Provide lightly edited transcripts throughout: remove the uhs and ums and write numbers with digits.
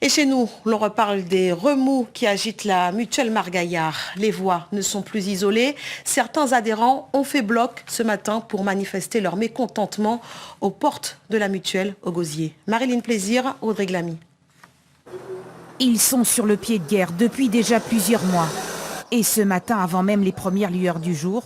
Et chez nous, l'on reparle des remous qui agitent la mutuelle Margaillard. Les voix ne sont plus isolées. Certains adhérents ont fait bloc ce matin pour manifester leur mécontentement aux portes de la mutuelle au Gosier. Marilyn Plaisir, Audrey Glamy. Ils sont sur le pied de guerre depuis déjà plusieurs mois. Et ce matin, avant même les premières lueurs du jour,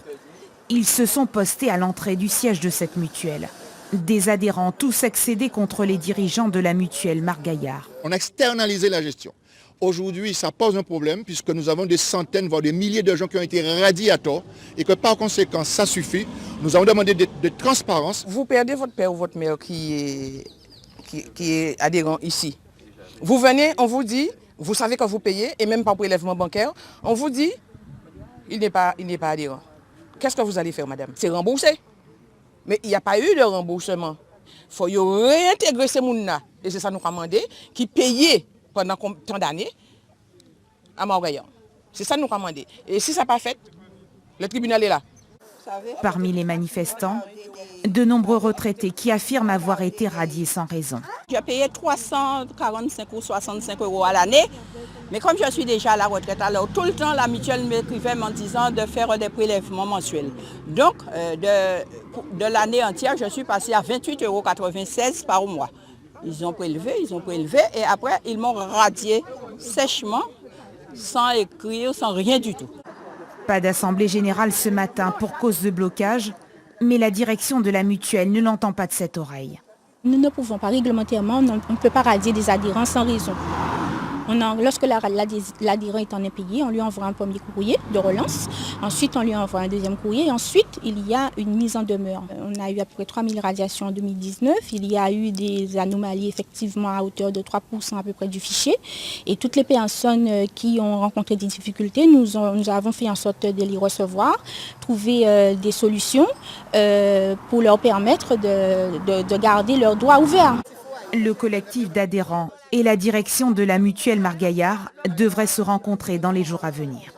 ils se sont postés à l'entrée du siège de cette mutuelle. Des adhérents tous excédés contre les dirigeants de la mutuelle Margaillard. On a externalisé la gestion. Aujourd'hui, ça pose un problème puisque nous avons des centaines, voire des milliers de gens qui ont été radiés à tort et que par conséquent, ça suffit. Nous avons demandé de transparence. Vous perdez votre père ou votre mère qui est adhérent ici. Vous venez, on vous dit, vous savez quand vous payez, et même par prélèvement bancaire, on vous dit, il n'est pas adhérent. Qu'est-ce que vous allez faire, madame? C'est remboursé. Mais il n'y a pas eu de remboursement. Il faut réintégrer ces gens-là. Et c'est ça nous demandé, qui payaient pendant tant d'années à Margaillard. C'est ça nous demandé. Et si ça n'a pas fait, le tribunal est là. Parmi les manifestants, de nombreux retraités qui affirment avoir été radiés sans raison. Je payais 345 ou 65 € à l'année, mais comme je suis déjà à la retraite, alors tout le temps la mutuelle m'écrivait en disant de faire des prélèvements mensuels. Donc de l'année entière, je suis passée à 28,96 € par mois. Ils ont prélevé, et après ils m'ont radié sèchement, sans écrire, sans rien du tout. Pas d'assemblée générale ce matin pour cause de blocage, mais la direction de la mutuelle ne l'entend pas de cette oreille. Nous ne pouvons pas réglementairement, on ne peut pas radier des adhérents sans raison. Lorsque l'adhérent est en impayé, on lui envoie un premier courrier de relance. Ensuite, on lui envoie un deuxième courrier. Et ensuite, il y a une mise en demeure. On a eu à peu près 3000 radiations en 2019. Il y a eu des anomalies effectivement à hauteur de 3% à peu près du fichier. Et toutes les personnes qui ont rencontré des difficultés, nous avons fait en sorte de les recevoir, trouver des solutions pour leur permettre de garder leurs droits ouverts. Le collectif d'adhérents et la direction de la mutuelle Margaillard devraient se rencontrer dans les jours à venir.